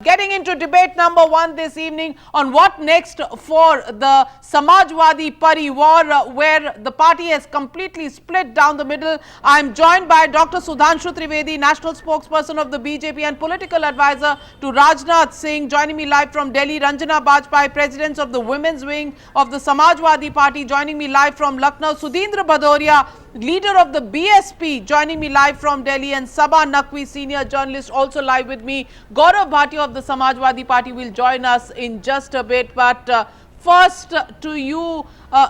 Getting into debate number one this evening on what next for the Samajwadi parivar, where the party has completely split down the middle. I am joined by Dr. Sudhanshu Trivedi, national spokesperson of the BJP and political advisor to Rajnath Singh. Joining me live from Delhi, Ranjana, Bajpai, presidents of the women's wing of the Samajwadi party. Joining me live from Lucknow, Sudhindra, Bhadoria, leader of the BSP, joining me live from Delhi, and Saba Naqvi, senior journalist, also live with me. Gaurav Bhatia of the Samajwadi party will join us in just a bit. But first to you,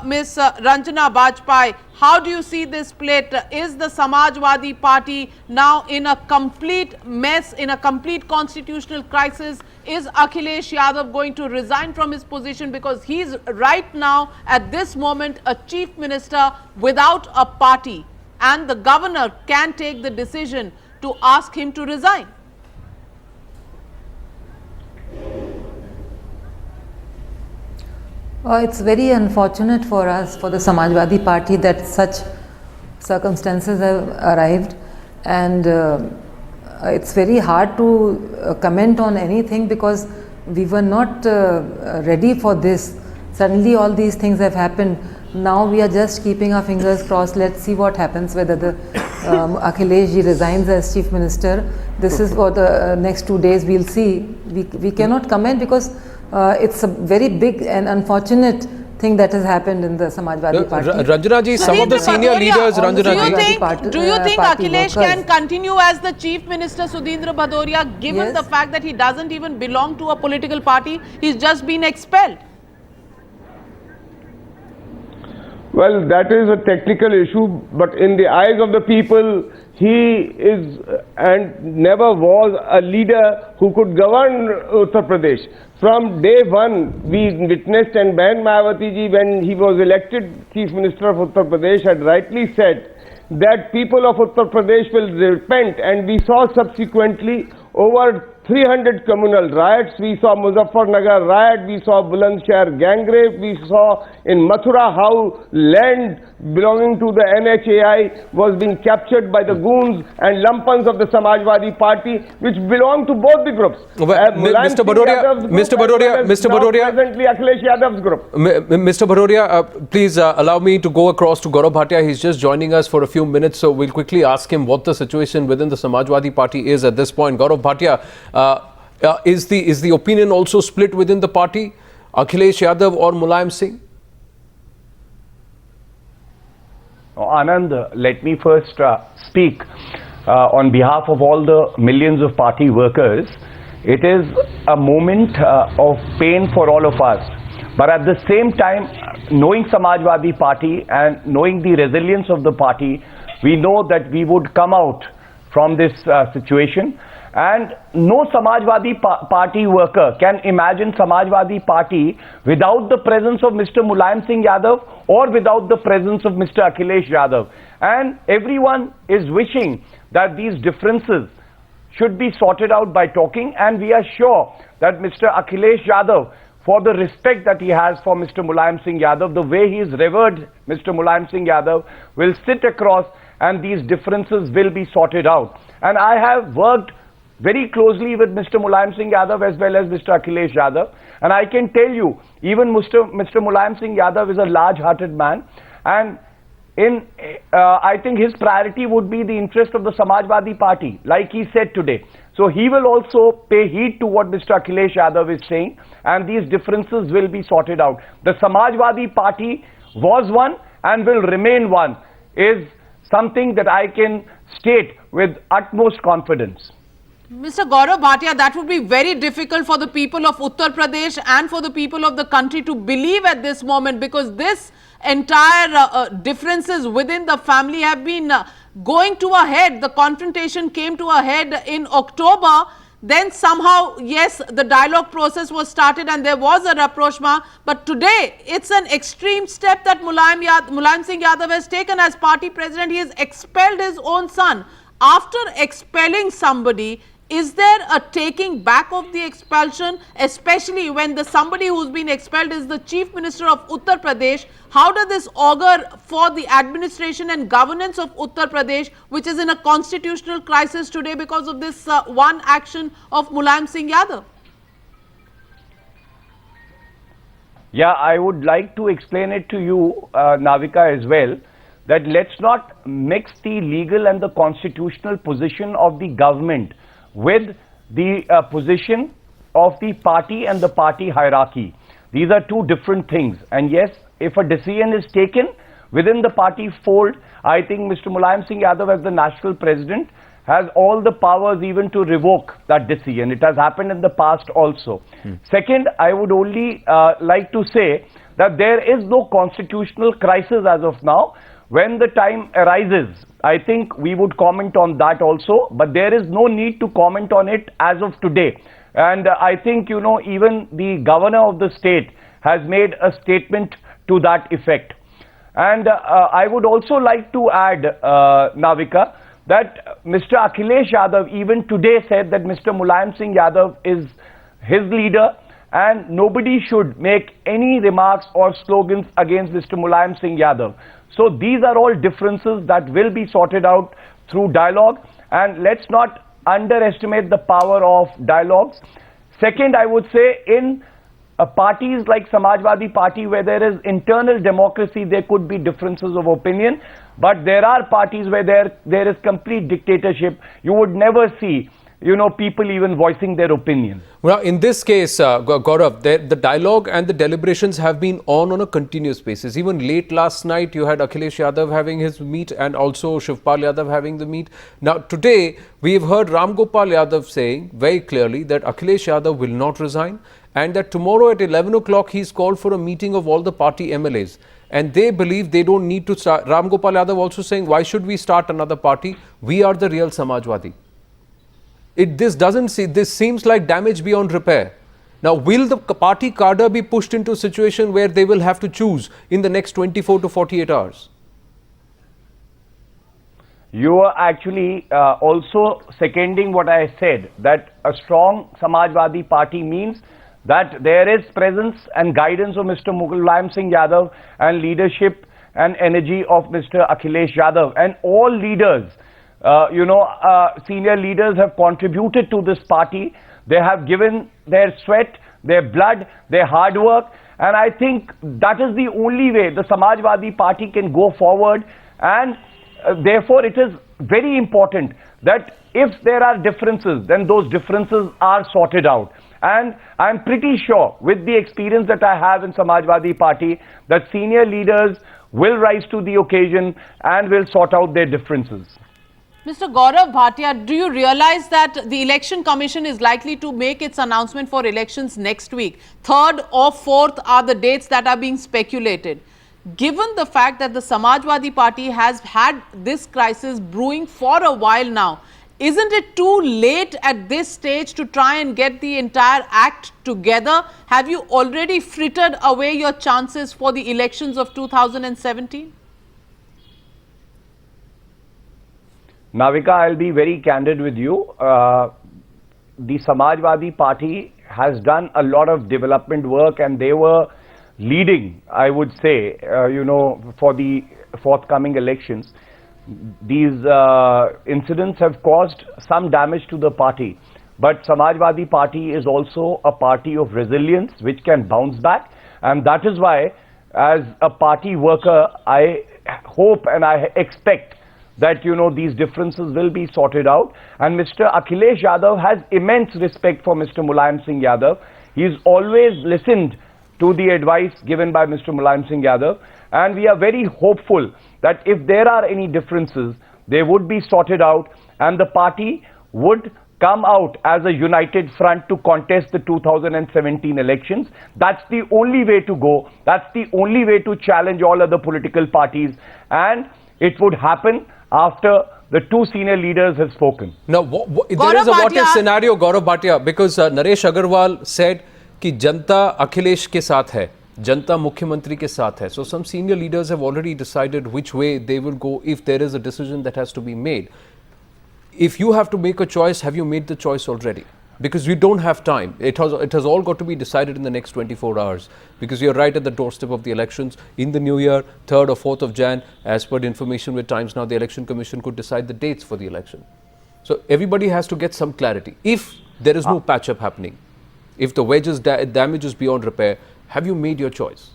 Ms. Ranjana Bajpai, how do you see this split? Is the Samajwadi party now in a complete mess, in a complete constitutional crisis? Is Akhilesh Yadav going to resign from his position because he's right now at this moment a chief minister without a party, and the governor can take the decision to ask him to resign? It's very unfortunate for us, for the Samajwadi party, that such circumstances have arrived, and it's very hard to comment on anything because we were not ready for this. Suddenly all these things have happened. Now we are just keeping our fingers crossed. Let's see what happens, whether the Akhilesh resigns as chief minister. This is for the next 2 days. We'll see. We cannot comment because it's a very big and unfortunate thing that has happened in the Samajwadi party. Ranjana ji, some of the senior leaders, Ranjana ji. Do you think Akhilesh can continue as the chief minister, Sudhindra, Bhadoria, given the fact that he doesn't even belong to a political party? He's just been expelled. Well, that is a technical issue, but in the eyes of the people, he is and never was a leader who could govern Uttar Pradesh. From day one, we witnessed, and Bahan Mayawati ji, when he was elected Chief Minister of Uttar Pradesh, had rightly said that people of Uttar Pradesh will repent, and we saw subsequently over 300 communal riots. We saw Muzaffarnagar riot, we saw Bulandshahr gang rape, we saw in Mathura how land belonging to the NHAI was being captured by the goons and lumpans of the Samajwadi party, which belong to both the groups. Mr. Bhadoria, presently Akhilesh Yadav's group. Mr. Bhadoria, please allow me to go across to Gourav Bhatia. He's just joining us for a few minutes, so we'll quickly ask him what the situation within the Samajwadi party is at this point. Gourav Bhatia, is the opinion also split within the party? Akhilesh Yadav or Mulayam Singh? Anand, let me first speak on behalf of all the millions of party workers. It is a moment of pain for all of us. But at the same time, knowing Samajwadi party and knowing the resilience of the party, we know that we would come out from this situation. And no Samajwadi party worker can imagine Samajwadi party without the presence of Mr. Mulayam Singh Yadav or without the presence of Mr. Akhilesh Yadav. And everyone is wishing that these differences should be sorted out by talking, and we are sure that Mr. Akhilesh Yadav, for the respect that he has for Mr. Mulayam Singh Yadav, the way he is revered Mr. Mulayam Singh Yadav, will sit across and these differences will be sorted out. And I have worked very closely with Mr. Mulayam Singh Yadav as well as Mr. Akhilesh Yadav, and I can tell you, even Mr. Mulayam Singh Yadav is a large-hearted man, and I think his priority would be the interest of the Samajwadi party, like he said today. So he will also pay heed to what Mr. Akhilesh Yadav is saying, and these differences will be sorted out. The Samajwadi party was one and will remain one, is something that I can state with utmost confidence. Mr. Gaurav Bhatia, that would be very difficult for the people of Uttar Pradesh and for the people of the country to believe at this moment, because this entire differences within the family have been going to a head. The confrontation came to a head in October. Then somehow, yes, the dialogue process was started and there was a rapprochement. But today, it's an extreme step that Mulayam Singh Yadav has taken as party president. He has expelled his own son. After expelling somebody, is there a taking back of the expulsion, especially when the somebody who's been expelled is the Chief Minister of Uttar Pradesh? How does this augur for the administration and governance of Uttar Pradesh, which is in a constitutional crisis today because of this one action of Mulayam Singh Yadav? Yeah, I would like to explain it to you, Navika, as well, that let's not mix the legal and the constitutional position of the government with the position of the party and the party hierarchy. These are two different things. And yes, if a decision is taken within the party fold, I think Mr. Mulayam Singh Yadav as the national president has all the powers even to revoke that decision. It has happened in the past also. Second, I would only like to say that there is no constitutional crisis as of now. When the time arises, I think we would comment on that also, but there is no need to comment on it as of today. And I think, you know, even the governor of the state has made a statement to that effect. And I would also like to add, Navika, that Mr. Akhilesh Yadav even today said that Mr. Mulayam Singh Yadav is his leader and nobody should make any remarks or slogans against Mr. Mulayam Singh Yadav. So these are all differences that will be sorted out through dialogue, and let's not underestimate the power of dialogues. Second, I would say in parties like Samajwadi Party, where there is internal democracy, there could be differences of opinion, but there are parties where there is complete dictatorship. You would never see, you know, people even voicing their opinion. Well, in this case, Gaurav, the dialogue and the deliberations have been on a continuous basis. Even late last night, you had Akhilesh Yadav having his meet and also Shivpal Yadav having the meet. Now, today, we have heard Ram Gopal Yadav saying very clearly that Akhilesh Yadav will not resign and that tomorrow at 11 o'clock, he's called for a meeting of all the party MLAs. And they believe they don't need to start. Ram Gopal Yadav also saying, why should we start another party? We are the real Samajwadi. This seems like damage beyond repair. Now, will the party cadre be pushed into a situation where they will have to choose in the next 24 to 48 hours? You are actually also seconding what I said, that a strong Samajwadi Party means that there is presence and guidance of Mr. Mulayam Singh Yadav and leadership and energy of Mr. Akhilesh Yadav, and all leaders, senior leaders have contributed to this party. They have given their sweat, their blood, their hard work, and I think that is the only way the Samajwadi Party can go forward. And therefore it is very important that if there are differences, then those differences are sorted out. And I'm pretty sure, with the experience that I have in Samajwadi Party, that senior leaders will rise to the occasion and will sort out their differences. Mr. Gourav Bhatia, do you realize that the Election Commission is likely to make its announcement for elections next week? 3rd or 4th are the dates that are being speculated. Given the fact that the Samajwadi Party has had this crisis brewing for a while now, isn't it too late at this stage to try and get the entire act together? Have you already frittered away your chances for the elections of 2017? Navika, I'll be very candid with you. The Samajwadi Party has done a lot of development work, and they were leading, I would say, for the forthcoming elections. These incidents have caused some damage to the party, but Samajwadi Party is also a party of resilience which can bounce back, and that is why, as a party worker, I hope and I expect that these differences will be sorted out. And Mr. Akhilesh Yadav has immense respect for Mr. Mulayam Singh Yadav. He's always listened to the advice given by Mr. Mulayam Singh Yadav, and we are very hopeful that if there are any differences, they would be sorted out and the party would come out as a united front to contest the 2017 elections. That's the only way to go. That's the only way to challenge all other political parties, and it would happen after the two senior leaders have spoken. Now, there is a what-if scenario, Gourav Bhatia, because Naresh Agarwal said कि जनता अखिलेश के साथ है, जनता मुख्यमंत्री के साथ है. So some senior leaders have already decided which way they will go if there is a decision that has to be made. If you have to make a choice, have you made the choice already? Because we don't have time. It has all got to be decided in the next 24 hours. Because you're right at the doorstep of the elections in the new year, 3rd or 4th of Jan. As per the information with Times now, the Election Commission could decide the dates for the election. So everybody has to get some clarity. If there is no patch-up happening, if the wedges damage is beyond repair, Have you made your choice?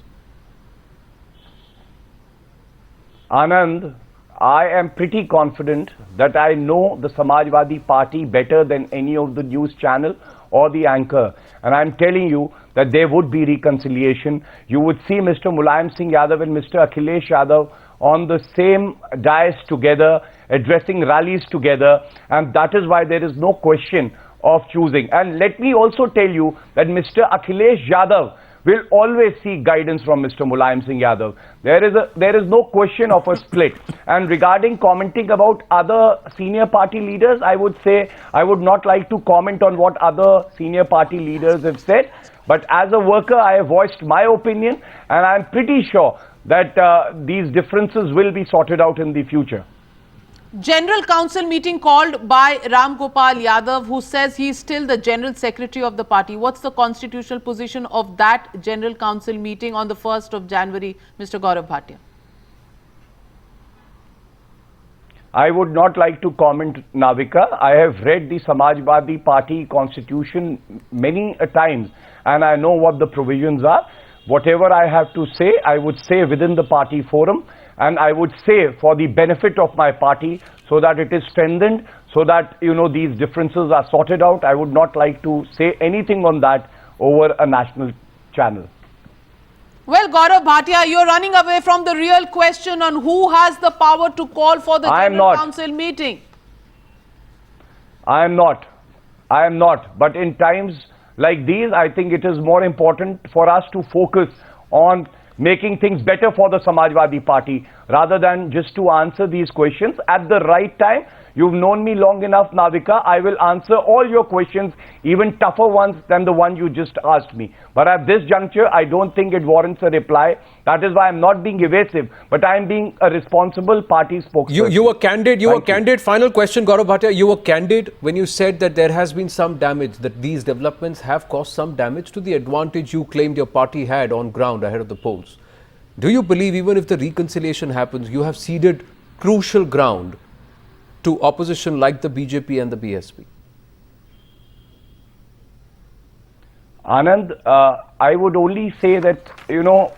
Anand, I am pretty confident that I know the Samajwadi Party better than any of the news channel or the anchor. And I'm telling you that there would be reconciliation. You would see Mr. Mulayam Singh Yadav and Mr. Akhilesh Yadav on the same dais together, addressing rallies together, and that is why there is no question of choosing. And let me also tell you that Mr. Akhilesh Yadav will always seek guidance from Mr. Mulayam Singh Yadav. There is no question of a split. And regarding commenting about other senior party leaders, I would say I would not like to comment on what other senior party leaders have said. But as a worker, I have voiced my opinion, and I'm pretty sure that these differences will be sorted out in the future. General Council meeting called by Ram Gopal Yadav, who says he is still the General Secretary of the party. What's the constitutional position of that General Council meeting on the 1st of January, Mr. Gourav Bhatia? I would not like to comment, Navika. I have read the Samajwadi Party constitution many a times, and I know what the provisions are. Whatever I have to say, I would say within the party forum, and I would say for the benefit of my party, so that it is strengthened, so that, you know, these differences are sorted out. I would not like to say anything on that over a national channel. Well, Gourav Bhatia, you're running away from the real question on who has the power to call for the General Council meeting. I am not. But in times like these, I think it is more important for us to focus on making things better for the Samajwadi Party rather than just to answer these questions at the right time. You've known me long enough, Navika. I will answer all your questions, even tougher ones than the one you just asked me. But at this juncture, I don't think it warrants a reply. That is why I'm not being evasive, but I'm being a responsible party spokesperson. You were candid. You were candid. Final question, Gourav Bhatia. You were candid when you said that there has been some damage, that these developments have caused some damage to the advantage you claimed your party had on ground ahead of the polls. Do you believe even if the reconciliation happens, you have ceded crucial ground to opposition like the BJP and the BSP? Anand, I would only say that, you know,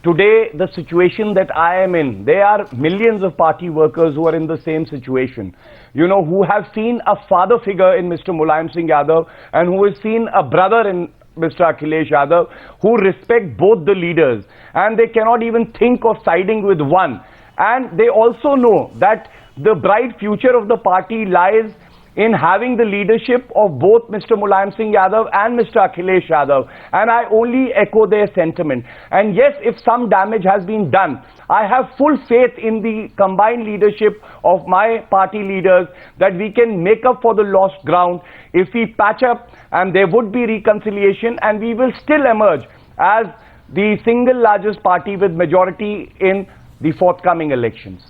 today the situation that I am in, there are millions of party workers who are in the same situation, you know, who have seen a father figure in Mr. Mulayam Singh Yadav and who has seen a brother in Mr. Akhilesh Yadav, who respect both the leaders, and they cannot even think of siding with one. And they also know that the bright future of the party lies in having the leadership of both Mr. Mulayam Singh Yadav and Mr. Akhilesh Yadav. And I only echo their sentiment. And yes, if some damage has been done, I have full faith in the combined leadership of my party leaders that we can make up for the lost ground if we patch up, and there would be reconciliation, and we will still emerge as the single largest party with majority in the forthcoming elections.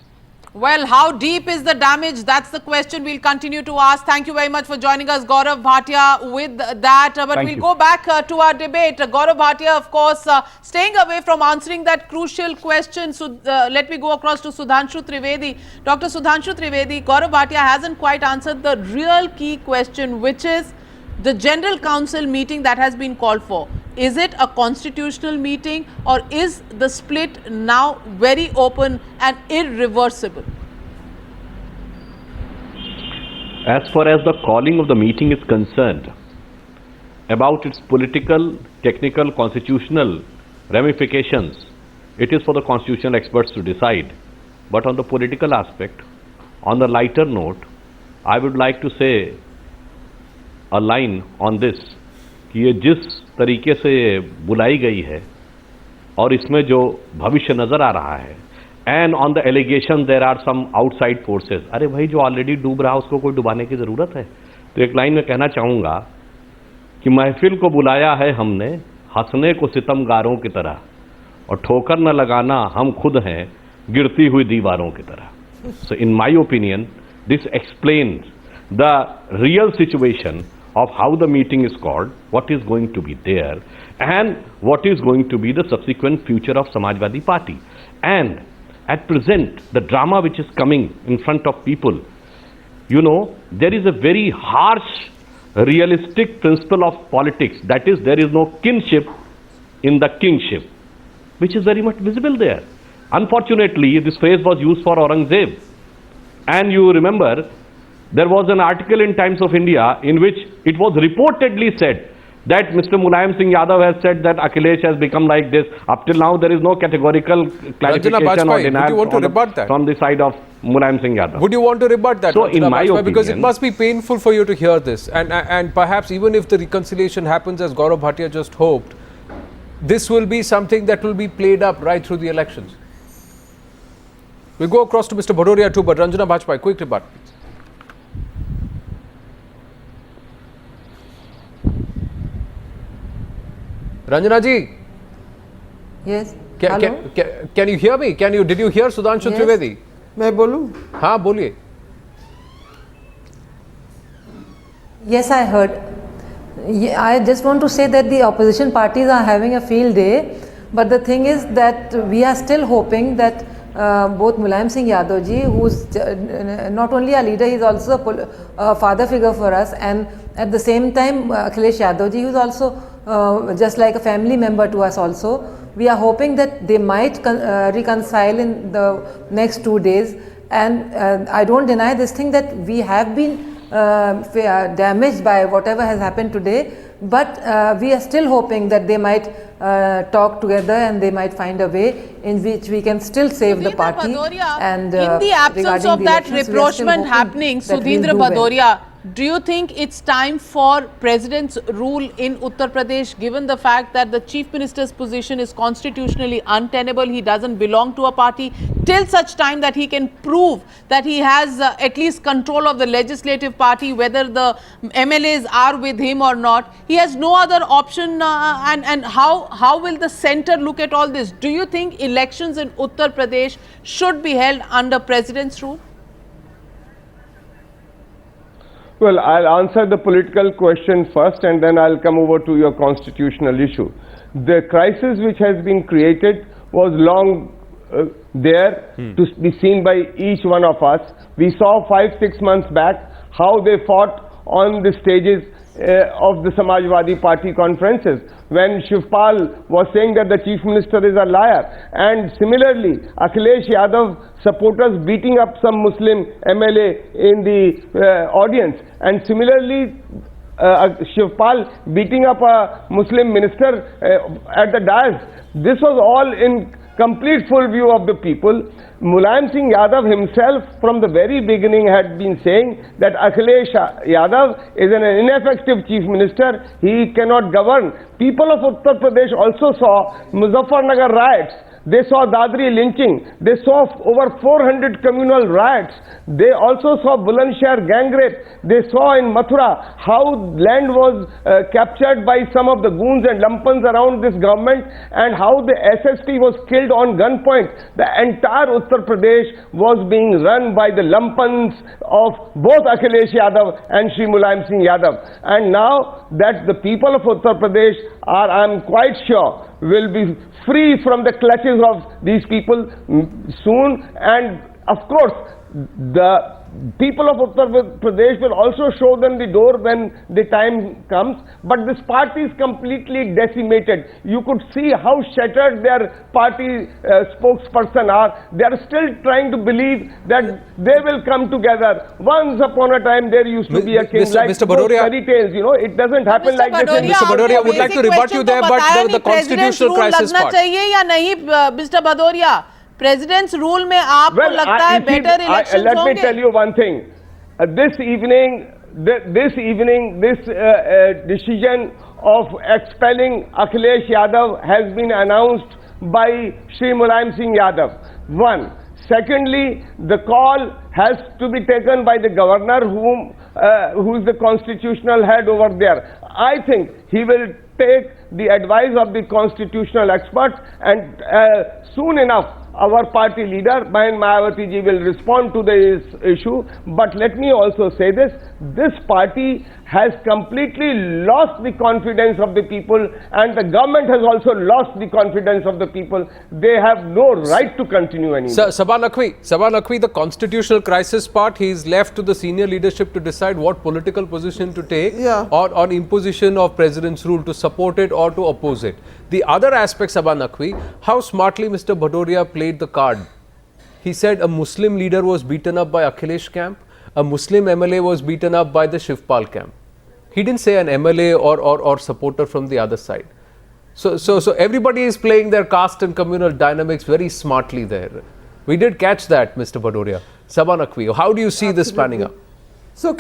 Well, how deep is the damage? That's the question we'll continue to ask. Thank you very much for joining us, Gourav Bhatia, with that. But we'll go back to our debate. Gourav Bhatia, of course, staying away from answering that crucial question. So let me go across to Sudhanshu Trivedi. Dr. Sudhanshu Trivedi, Gourav Bhatia hasn't quite answered the real key question, which is the General Council meeting that has been called for. Is it a constitutional meeting, or is the split now very open and irreversible? As far as the calling of the meeting is concerned, about its political, technical, constitutional ramifications, it is for the constitutional experts to decide. But on the political aspect, on the lighter note, I would like to say a line on this, कि ये जिस तरीके से बुलाई गई है और इसमें जो भविष्य नज़र आ रहा है, and on the allegation there are some outside forces, अरे भाई जो ऑलरेडी डूब रहा है उसको कोई डुबाने की ज़रूरत है? तो एक लाइन में कहना चाहूँगा कि महफिल को बुलाया है हमने हंसने को सितमगारों की तरह, और ठोकर न लगाना हम खुद हैं गिरती हुई दीवारों की तरह. So in my opinion this explains the real situation of how the meeting is called, what is going to be there, and what is going to be the subsequent future of Samajwadi Party. And at present, the drama which is coming in front of people, you know, there is a very harsh, realistic principle of politics. That is, there is no kinship in the kingship, which is very much visible there. Unfortunately, this phrase was used for Aurangzeb. And you remember, there was an article in Times of India in which it was reportedly said that Mr. Mulayam Singh Yadav has said that Akhilesh has become like this. Up till now, there is no categorical clarification or denial from the side of Mulayam Singh Yadav. Would you want to rebut that? So, in my opinion, because it must be painful for you to hear this, and perhaps even if the reconciliation happens as Gourav Bhatia just hoped, this will be something that will be played up right through the elections. We'll go across to Mr. Bhadoria too, but Ranjana, Bajpai, quick rebut. Ranjana ji. Yes. Can you hear me? Did you hear Sudhanshu Trivedi? मैं बोलूं? हाँ बोलिए. Yes, I heard. I just want to say that the opposition parties are having a field day, but the thing is that we are still hoping that both Mulayam Singh Yadav ji, who's not only a leader, he is also a father figure for us, and at the same time Akhilesh Yadav ji, who is also just like a family member to us also. We are hoping that they might reconcile in the next 2 days, and I don't deny this thing that we have been damaged by whatever has happened today, but we are still hoping that they might talk together and they might find a way in which we can still save the party. Bhadoria, and in the absence of that rapprochement happening, Sudhindra Bhadoria, do you think it's time for President's rule in Uttar Pradesh, given the fact that the Chief Minister's position is constitutionally untenable? He doesn't belong to a party till such time that he can prove that he has at least control of the legislative party, whether the MLAs are with him or not. He has no other option. And how will the centre look at all this? Do you think elections in Uttar Pradesh should be held under President's rule? Well, I'll answer the political question first and then I'll come over to your constitutional issue. The crisis which has been created was long there to be seen by each one of us. We saw 5-6 months back how they fought on the stages of the Samajwadi party conferences when Shivpal was saying that the Chief Minister is a liar, and similarly Akhilesh Yadav supporters beating up some Muslim MLA in the audience, and similarly Shivpal beating up a Muslim minister at the dais. This was all in complete full view of the people. Mulayam Singh Yadav himself from the very beginning had been saying that Akhilesh Yadav is an ineffective chief minister, he cannot govern. People of Uttar Pradesh also saw Muzaffarnagar riots, they saw Dadri lynching, they saw over 400 communal riots, they also saw Bulandshahr gang rape, they saw in Mathura how land was captured by some of the goons and lumpans around this government, and how the SSP was killed on gunpoint. The entire Uttar Pradesh was being run by the lumpans of both Akhilesh Yadav and Shri Mulayam Singh Yadav. And now that the people of Uttar Pradesh are, I'm quite sure, will be free from the clutches of these people soon, and of course the people of Uttar Pradesh will also show them the door when the time comes. But this party is completely decimated. You could see how shattered their party spokesperson are. They are still trying to believe that they will come together. Once upon a time there used to be a king, like Mr. Bhadoria, fairy tales, you know, it doesn't happen like this. Mr. Bhadoria, would like to rebut you there, but the constitutional crisis part. Mr. Bhadoria, President's rule में आपको लगता है better elections let होंगे? me tell you one thing. This evening, this decision of expelling Akhilesh Yadav has been announced by Shri Mulayam Singh Yadav. One. Secondly, the call has to be taken by the governor, who is the constitutional head over there. I think he will take the advice of the constitutional experts, and soon enough our party leader, Bahan Mayawati ji, will respond to this issue. But let me also say this party has completely lost the confidence of the people, and the government has also lost the confidence of the people. They have no right to continue anymore. Saba Naqvi, the constitutional crisis part, he is left to the senior leadership to decide what political position to take on imposition of president's rule, to support it or to oppose it. The other aspect, Saba Naqvi, how smartly Mr. Bhadoria played the card. He said a Muslim leader was beaten up by Akhilesh camp, a Muslim MLA was beaten up by the Shivpal camp. He didn't say an MLA or supporter from the other side. So everybody is playing their caste and communal dynamics very smartly there. We did catch that, Mr. Bhadoria. Saba Naqvi, how do you see this planning up? So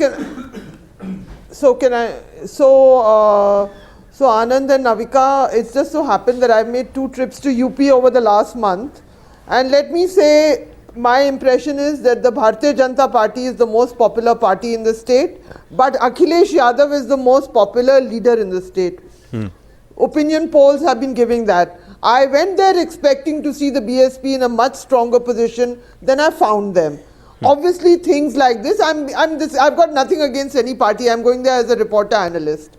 Anand and Navika, it's just so happened that I've made 2 trips to UP over the last month, and let me say, my impression is that the Bharatiya Janata Party is the most popular party in the state, but Akhilesh Yadav is the most popular leader in the state. Opinion polls have been giving that. I went there expecting to see the BSP in a much stronger position than I found them. Obviously, things like this, I've got nothing against any party. I'm going there as a reporter analyst.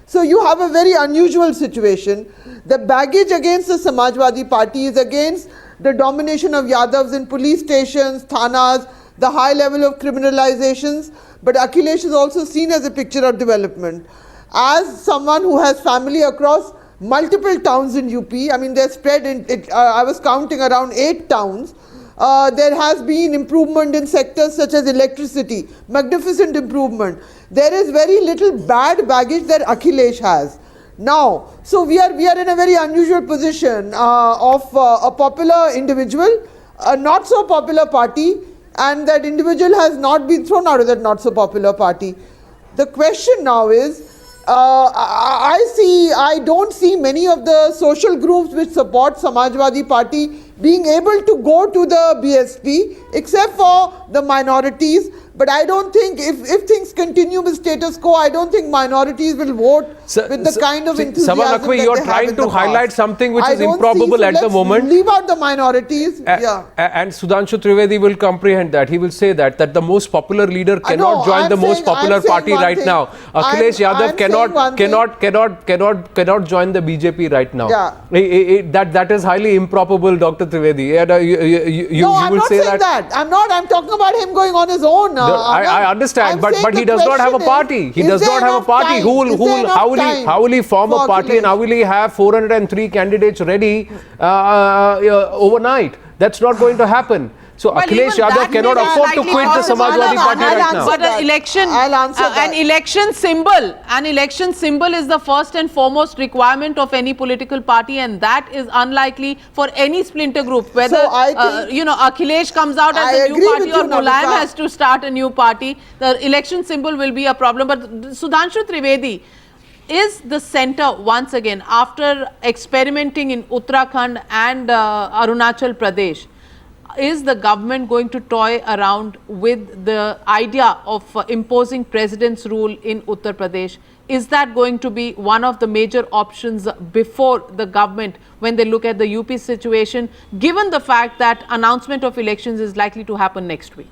So you have a very unusual situation. The baggage against the Samajwadi Party is against the domination of Yadavs in police stations, thanas, the high level of criminalizations. But Akhilesh is also seen as a picture of development. As someone who has family across multiple towns in UP, I mean they're spread in, I was counting around 8 towns. There has been improvement in sectors such as electricity, magnificent improvement. There is very little bad baggage that Akhilesh has. Now, so we are in a very unusual position of a popular individual, a not so popular party, and that individual has not been thrown out of that not so popular party. The question now is, I don't see many of the social groups which support Samajwadi Party being able to go to the BSP, except for the minorities. But I don't think, if things continue with status quo, I don't think minorities will vote with the kind of enthusiasm Saba Naqvi, that you are they trying have to highlight something which is improbable at the moment. Leave out the minorities. And Sudhanshu Trivedi will comprehend that. He will say that the most popular leader cannot join the most popular party right now. Akhilesh Yadav cannot join the BJP right now. That is highly improbable, Dr. Trivedi. You will say that. I'm talking about him going on his own. I understand, but he does not have a party. He does not have a party. How will he form a party, and how will he have 403 candidates ready overnight? That's not going to happen. So Akhilesh Yadav cannot afford to quit the Samajwadi Party right now. But an election symbol is the first and foremost requirement of any political party, and that is unlikely for any splinter group. Whether Akhilesh comes out as a new party or Mulayam has to start a new party, the election symbol will be a problem. But Sudhanshu Trivedi, is the centre once again, after experimenting in Uttarakhand and Arunachal Pradesh, is the government going to toy around with the idea of imposing president's rule in Uttar Pradesh? Is that going to be one of the major options before the government when they look at the UP situation, given the fact that announcement of elections is likely to happen next week?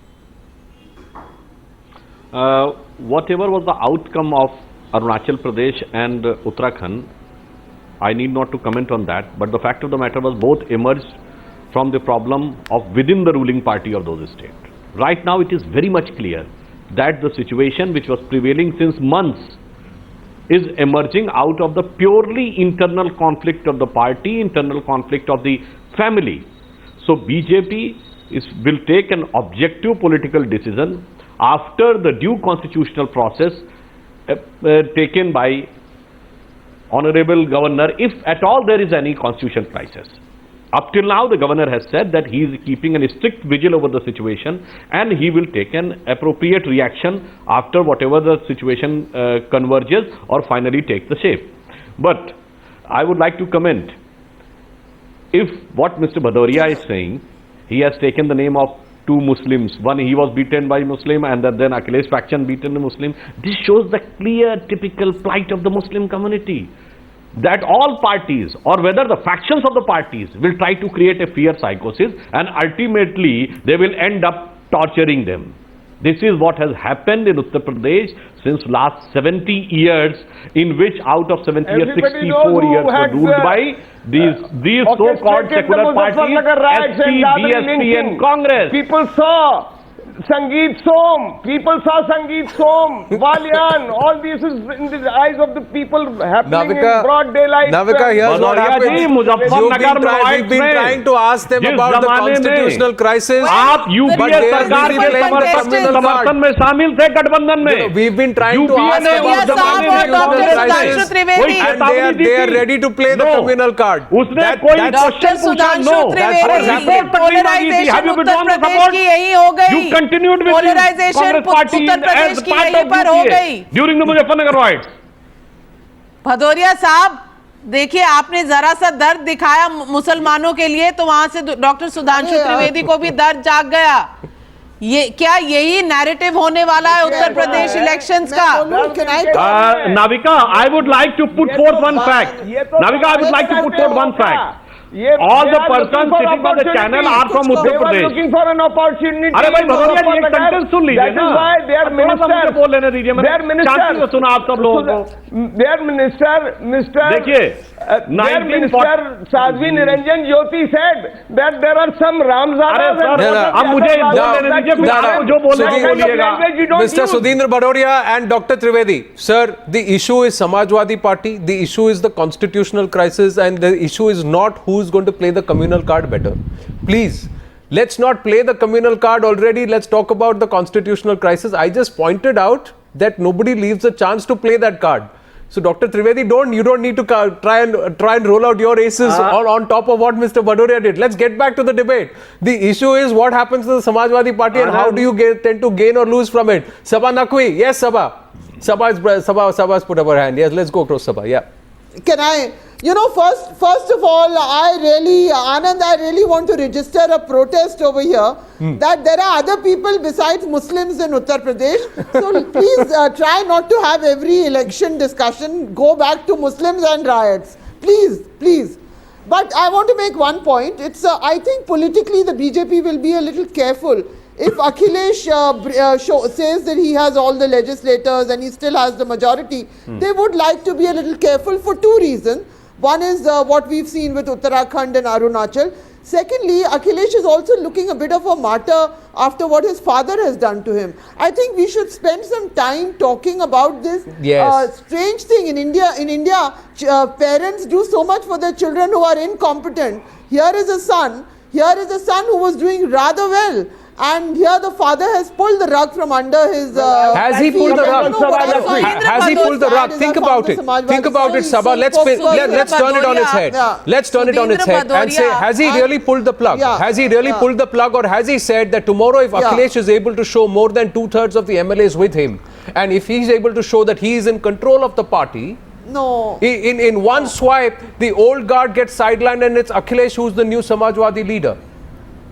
Whatever was the outcome of Arunachal Pradesh and Uttarakhand, I need not to comment on that, but the fact of the matter was both emerged from the problem of within the ruling party of those states. Right now it is very much clear that the situation which was prevailing since months is emerging out of the purely internal conflict of the party, internal conflict of the family. So BJP will take an objective political decision after the due constitutional process taken by Honorable Governor, if at all there is any constitutional crisis. Up till now, the governor has said that he is keeping a strict vigil over the situation, and he will take an appropriate reaction after whatever the situation converges or finally takes the shape. But I would like to comment, if what Mr. Bhadoria is saying, he has taken the name of 2 Muslims, one he was beaten by Muslim and then Akhilesh faction beaten the Muslim, this shows the clear typical plight of the Muslim community. that all parties, or whether the factions of the parties, will try to create a fear psychosis, and ultimately they will end up torturing them. This is what has happened in Uttar Pradesh since last 70 years, in which out of 70 years, 64 years were ruled by these so-called secular parties, SP, BSP and Congress. People saw Sangeet Som, Valyan, all this is in the eyes of the people happening in broad daylight. Navika, here's what happened. We've been trying to ask them about the constitutional crisis. आप UPA सरकार के समर्थन में शामिल थे गठबंधन में. We've been trying to ask them about the constitutional crisis, and they are ready to play the communal card. उसने कोई क्वेश्चन पूछा? No. That's what happened. Have you withdrawn the support? You continued with the Congress party as part of UPA during the Muzaffarnagar riots. Bhadauria साहब, देखिए आपने जरा सा दर्द दिखाया मुसलमानों के लिए, तो वहां से डॉक्टर सुधांशु त्रिवेदी को भी दर्द जाग गया. ये क्या यही नैरेटिव होने वाला है उत्तर प्रदेश इलेक्शंस का? Navika, I would like to put forth one fact. Navika, I would like to put forth one fact. All the persons sitting on the channel are from Uttar Pradesh. Looking for an opportunity. अरे भाई भदौरिया जी एक sentence सुन लीजिए ना. Their minister बोल लेने दीजिए. मैंने शांति से सुना आप सब लोगों को. Their minister देखिए, their minister Sadhvi Niranjan Jyoti said that there are some Ramzadas. अब मुझे बोल लेने दीजिए. जो बोलना है बोलिएगा. Mr. Sudhindra Bhadoria and Dr. Trivedi, sir, the issue is Samajwadi Party, the issue is the constitutional crisis, and the issue is not who is going to play the communal card better. Please, let's not play the communal card already. Let's talk about the constitutional crisis. I just pointed out that nobody leaves a chance to play that card. So, Dr. Trivedi, you don't need to try and roll out your aces on top of what Mr. Bhadoria did. Let's get back to the debate. The issue is what happens to the Samajwadi Party and how do you tend to gain or lose from it. Saba Naqvi, yes, Saba. Saba's put up her hand. Yes, let's go across Saba. Yeah. Can I, first of all, Anand, I really want to register a protest over here that there are other people besides Muslims in Uttar Pradesh. So please try not to have every election discussion go back to Muslims and riots. Please. But I want to make one point. I think politically the BJP will be a little careful. If Akhilesh says that he has all the legislators and he still has the majority, they would like to be a little careful for two reasons. One is what we've seen with Uttarakhand and Arunachal. Secondly, Akhilesh is also looking a bit of a martyr after what his father has done to him. I think we should spend some time talking about this strange thing. In India, parents do so much for their children who are incompetent. Here is a son who was doing rather well. And here the father has pulled the rug from under his... has he pulled the rug? Has he pulled the rug? Think about it. Think about it, Saba. Let's turn it on its head. Let's turn it on its head and say, has he really pulled the plug? Has he really pulled the plug, or has he said that tomorrow if Akhilesh is able to show more than 2/3 of the MLAs with him, and if he is able to show that he is in control of the party, no. In one swipe, the old guard gets sidelined and it's Akhilesh who's the new Samajwadi leader.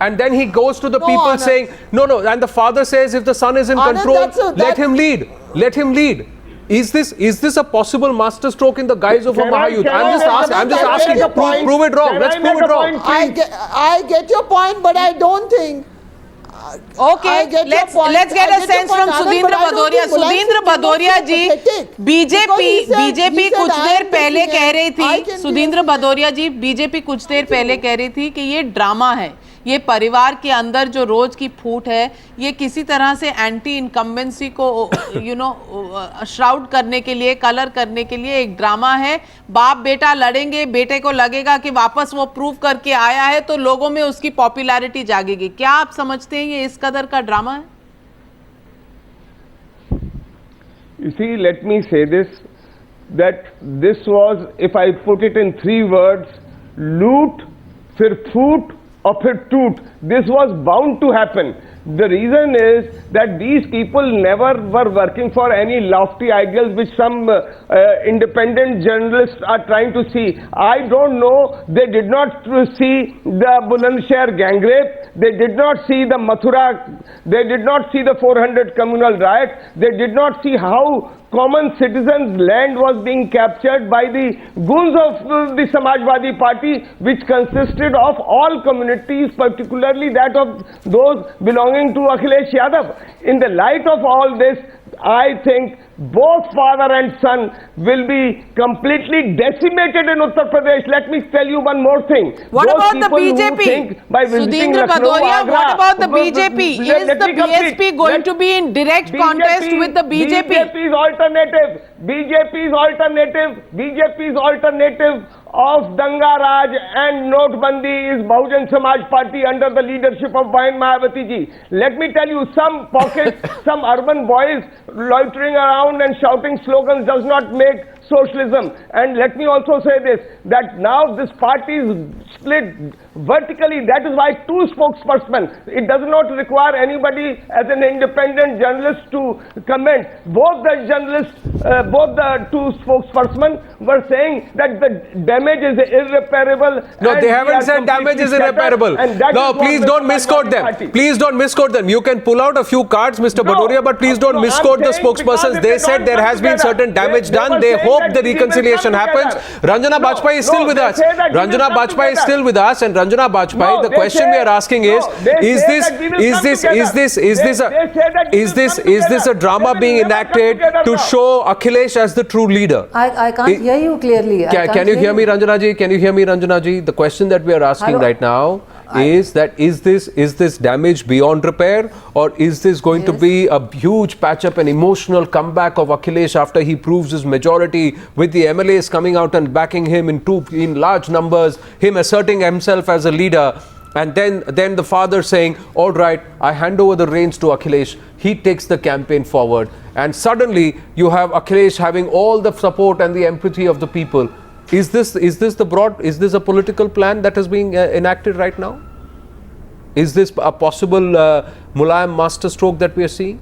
And then he goes to the people Anand. Saying, no, and the father says if the son is in control, let him lead. Is this a possible masterstroke in the guise of a Mahayuddha? I'm just asking to prove it wrong. Let's prove it wrong. I get your point, but I don't think... Okay, let's get a sense from Sudhindra Bhadoria. Sudhindra Bhadoria ji, BJP कुछ देर पहले कह रही थी, सुधींद्र भदौरिया जी, BJP कुछ देर पहले कह रही थी कि ये ड्रामा है, ये परिवार के अंदर जो रोज की फूट है, ये किसी तरह से एंटी इनकम्बेंसी को श्राउड करने के लिए, कलर करने के लिए एक ड्रामा है. बाप बेटा लड़ेंगे, बेटे को लगेगा कि वापस वो प्रूव करके आया है तो लोगों में उसकी पॉपुलैरिटी जागेगी. क्या आप समझते हैं ये इस कदर का ड्रामा है? You see, let me say this, that this was, if I put it in 3 words, loot, fir foot, or fir toot. This was bound to happen. The reason is that these people never were working for any lofty ideals which some independent journalists are trying to see. I don't know, they did not see the Bulandshahr gang rape, they did not see the Mathura, they did not see the 400 communal riots, they did not see how common citizens' land was being captured by the goons of the Samajwadi Party, which consisted of all communities, particularly that of those belonging to Akhilesh Yadav. In the light of all this, I think both father and son will be completely decimated in Uttar Pradesh. Let me tell you one more thing. What Those about the people who BJP? think by visiting Sudhindra, Lucknow, Bhadoria, Agra, what about the BJP? Is let the me complete. BSP going to be in direct contest with the BJP? BJP's alternative of Danga Raj and Notbandi is Bahujan Samaj Party under the leadership of Bain Mayawati ji. Let me tell you, some pockets, some urban boys loitering around and shouting slogans does not make socialism. And let me also say this, that now this party is split vertically. That is why two spokesperson. It does not require anybody as an independent journalist to comment. Both the journalists, both the two spokesperson were saying that the damage is irreparable. No, they haven't said damage is irreparable. No, please don't misquote them. Please don't misquote them. You can pull out a few cards, Mr. Bhadoria, but please don't misquote the spokespersons. They said there has been certain damage done. They hope the reconciliation happens. Ranjana Bajpai is still with us. Ranjana Bajpai is still with us, and Ranjana Bajpai, the question we are asking is this a drama being enacted to show Akhilesh as the true leader? I can't hear you clearly. Can you hear me, Ranjana ji? Can you hear me, Ranjana ji? The question that we are asking right now is that is this damage beyond repair, or is this going to be a huge patch-up and emotional comeback of Akhilesh after he proves his majority, with the MLAs coming out and backing him in large numbers, him asserting himself as a leader, and then the father saying, all right, I hand over the reins to Akhilesh, he takes the campaign forward, and suddenly you have Akhilesh having all the support and the empathy of the people. Is this a political plan that is being enacted right now? Is this a possible Mulayam masterstroke that we are seeing?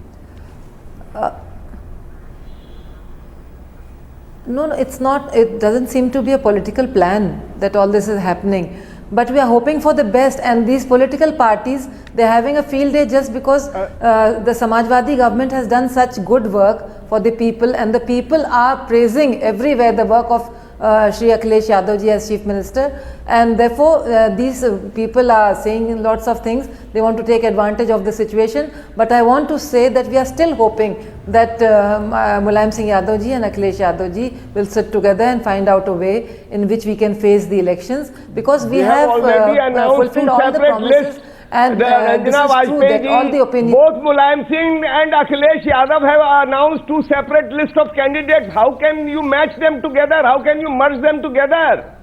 No, it's not. It doesn't seem to be a political plan that all this is happening. But we are hoping for the best, and these political parties, they're having a field day just because the Samajwadi government has done such good work for the people, and the people are praising everywhere the work of Shri Akhilesh Yadav ji as Chief Minister, and therefore these people are saying lots of things. They want to take advantage of the situation, but I want to say that we are still hoping that Mulayam Singh Yadav ji and Akhilesh Yadav ji will sit together and find out a way in which we can face the elections, because we have fulfilled all the promises. And this is true that all the opinions. Both Mulayam Singh and Akhilesh Yadav have announced two separate lists of candidates. How can you match them together? How can you merge them together?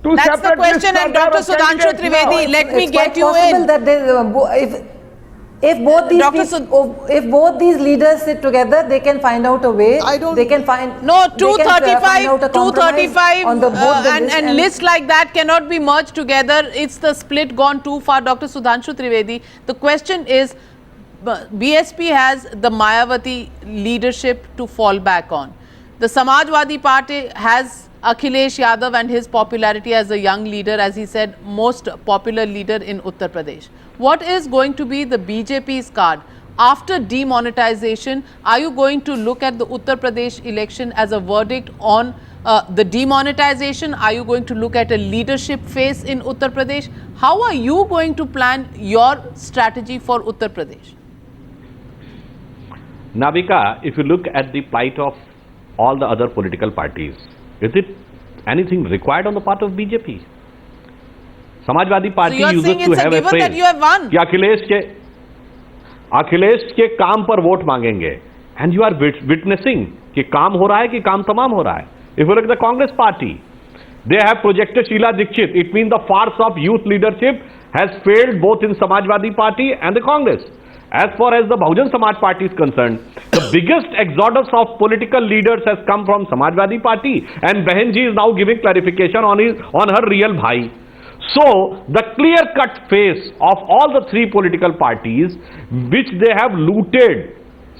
That's the question, and Dr. Sudhanshu Trivedi, let me get you in. That if both these leaders sit together, they can find out a way. They can find 235 and lists like that cannot be merged together. It's the split gone too far. Dr. Sudhanshu Trivedi, the question is, BSP has the Mayawati leadership to fall back on. The Samajwadi Party has Akhilesh Yadav and his popularity as a young leader, as he said, most popular leader in Uttar Pradesh. What is going to be the BJP's card? After demonetization, are you going to look at the Uttar Pradesh election as a verdict on the demonetization? Are you going to look at a leadership phase in Uttar Pradesh? How are you going to plan your strategy for Uttar Pradesh? Navika, if you look at the plight of all the other political parties, is it anything required on the part of BJP? Samajwadi Party uses to have a phrase कि अखिलेश के काम पर vote मांगेंगे, and you are witnessing कि काम हो रहा है कि काम तमाम हो रहा है. If you look at the Congress Party, they have projected Sheila Dikshit. It means the farce of youth leadership has failed both in Samajwadi Party and the Congress. As far as the Bahujan Samaj Party is concerned, the biggest exodus of political leaders has come from Samajwadi Party, and Behenji is now giving clarification on her real bhai. So, the clear-cut face of all the three political parties, which they have looted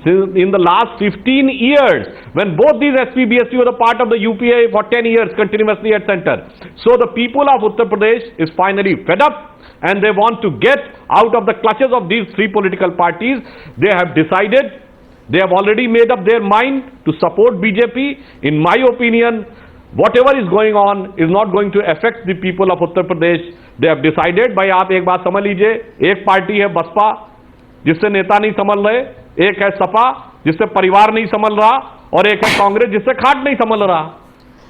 in the last 15 years, when both these SP, BSP were the part of the UPA for 10 years continuously at center. So, the people of Uttar Pradesh is finally fed up, and they want to get out of the clutches of these three political parties. They have decided They have already made up their mind to support BJP. In my opinion, whatever is going on is not going to affect the people of Uttar Pradesh. They have decided. भाई आप एक बात समझ लीजिए, एक party है बसपा जिससे नेता नहीं संभल रहे, एक है सपा जिससे परिवार नहीं संभल रहा, और एक है कांग्रेस जिससे खाट नहीं संभल रहा.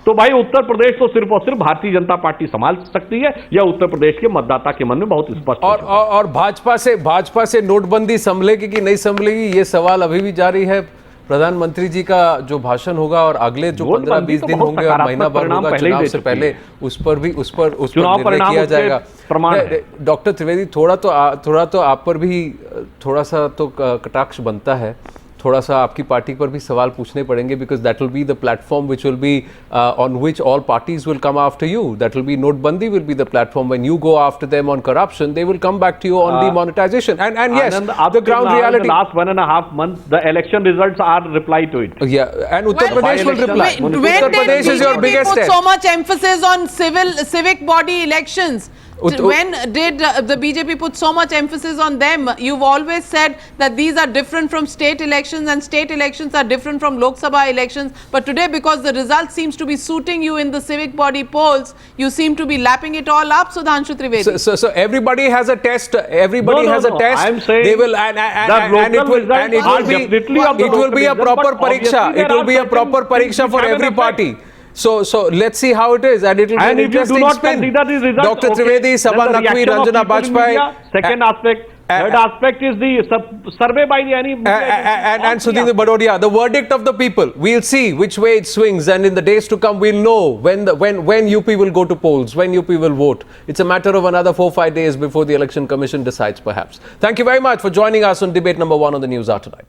तो भाई उत्तर प्रदेश तो सिर्फ और सिर्फ भारतीय जनता पार्टी संभाल सकती है, या उत्तर प्रदेश के मतदाता के मन में बहुत स्पष्ट है. और भाजपा से नोटबंदी संभलेगी कि नहीं संभलेगी, ये सवाल अभी भी जारी है. प्रधानमंत्री जी का जो भाषण होगा और अगले जो 15-20 दिन होंगे और महीना भर होगा चुनाव से पहले, उस पर निर्णय किया जाएगा. डॉक्टर त्रिवेदी, थोड़ा तो आप पर भी थोड़ा सा तो कटाक्ष बनता है, थोड़ा सा आपकी पार्टी पर भी सवाल पूछने पड़ेंगे, because that will be the platform which will be on which all parties will come after you. That will be Notbandi will be the platform. When you go after them on corruption, they will come back to you on demonetization. And yes, Anand, the ground reality. The last 1.5 months, the election results are reply to it. Yeah, and Uttar Pradesh will reply. When did BJP put so much emphasis on civic body elections? When did the BJP put so much emphasis on them? You've always said that these are different from state elections and state elections are different from Lok Sabha elections. But today, because the result seems to be suiting you in the civic body polls, you seem to be lapping it all up, Sudhanshu Trivedi. So everybody has a test. Everybody has a test. I'm saying they will and it will be a proper pariksha. It will be a proper pariksha for every party. So let's see how it is, and it will be an interesting spin. Dr. Trivedi, Saba Naqvi, Ranjana, Bajpai. Second aspect. Third aspect is the survey by the and Sudhindra Bhadoria, the verdict of the people. We'll see which way it swings, and in the days to come, we'll know when UP will go to polls, when UP will vote. It's a matter of another 4-5 days before the Election Commission decides, perhaps. Thank you very much for joining us on debate number 1 on the Newshour tonight.